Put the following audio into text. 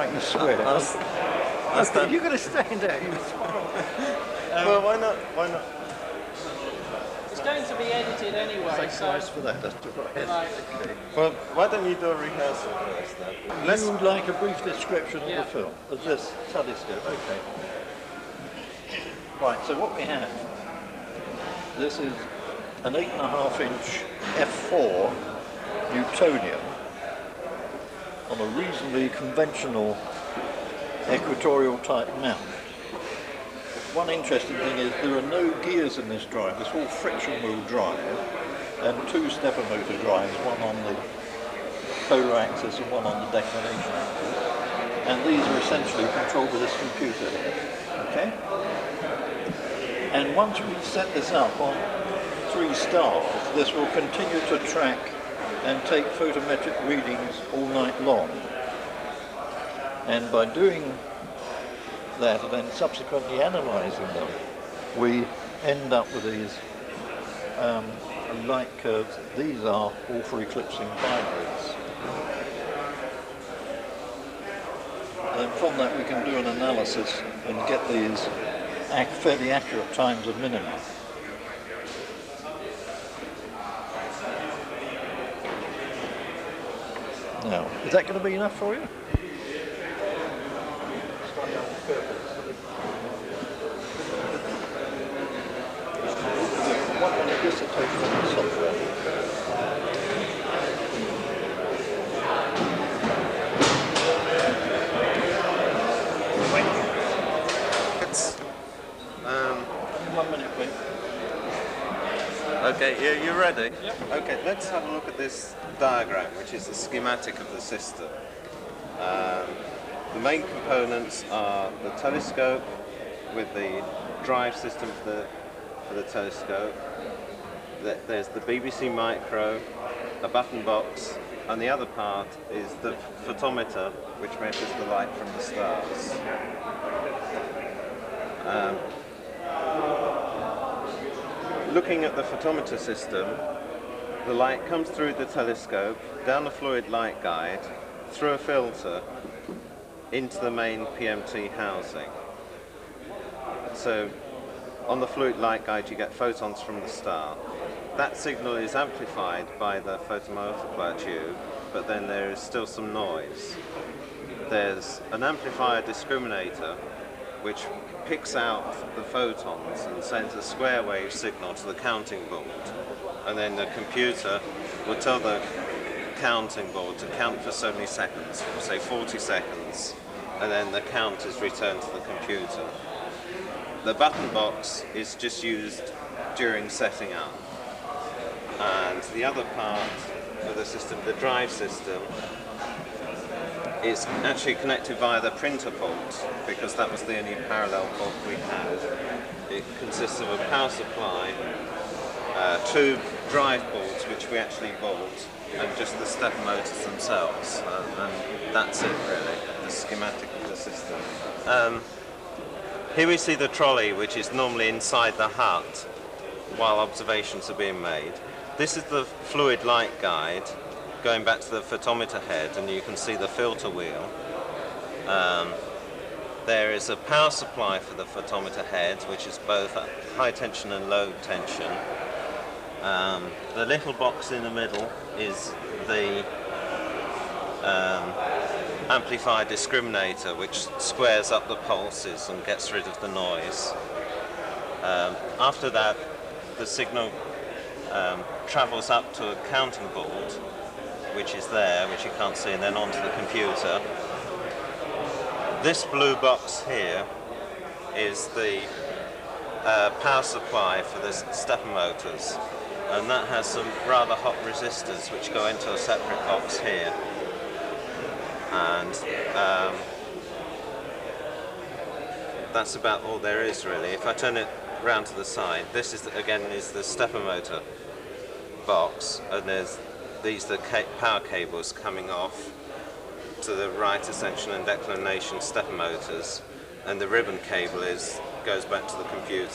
back and swear. Okay, you're going to stand out. Well, why not? Why not? It's going to be edited anyway. Thanks so for that. That's right. Right. Okay. Well, why don't you do a rehearsal first then? You would like a brief description of Yeah. the film, of this telescope, okay. Right, so what we have, this is an 8.5-inch f4 Newtonian on a reasonably conventional equatorial type mount. One interesting thing is there are no gears in this drive, it's all friction wheel drive and two stepper motor drives, one on the polar axis and one on the declination axis, and these are essentially controlled with this computer here, okay? And once we set this up on 3 stars, this will continue to track and take photometric readings all night long. And by doing that and then subsequently analysing them, we end up with these light curves. These are all for eclipsing binaries. And from that we can do an analysis and get these fairly accurate times of minima. Now, is that going to be enough for you? Dissertation on the software. It's 1 minute, please. okay. You ready? Yep. Okay. Let's have a look at this diagram, which is a schematic of the system. The main components are the telescope with the drive system for the telescope. There's the BBC Micro, a button box, and the other part is the photometer, which measures the light from the stars. Looking at the photometer system, the light comes through the telescope, down the fluid light guide, through a filter, into the main PMT housing. So on the fluid light guide you get photons from the star. That signal is amplified by the photomultiplier tube, but then there is still some noise. There's an amplifier discriminator which picks out the photons and sends a square wave signal to the counting board, and then the computer will tell the counting board to count for so many seconds, say 40 seconds, and then the count is returned to the computer. The button box is just used during setting up, and the other part of the system, the drive system, is actually connected via the printer port, because that was the only parallel port we had. It consists of a power supply, 2 drive boards which we actually bought, and just the stepper motors themselves, and that's it really, the schematic of the system. Here we see the trolley, which is normally inside the hut while observations are being made. This is the fluid light guide going back to the photometer head, and you can see the filter wheel. There is a power supply for the photometer head, which is both high tension and low tension. The little box in the middle is the amplifier discriminator, which squares up the pulses and gets rid of the noise. After that, the signal travels up to a counting board, which is there, which you can't see, and then onto the computer. This blue box here is the power supply for the stepper motors, and that has some rather hot resistors which go into a separate box here. And that's about all there is really. If I turn it round to the side, this is again is the stepper motor box, and these are the power cables coming off to the right ascension and declination stepper motors, and the ribbon cable goes back to the computer.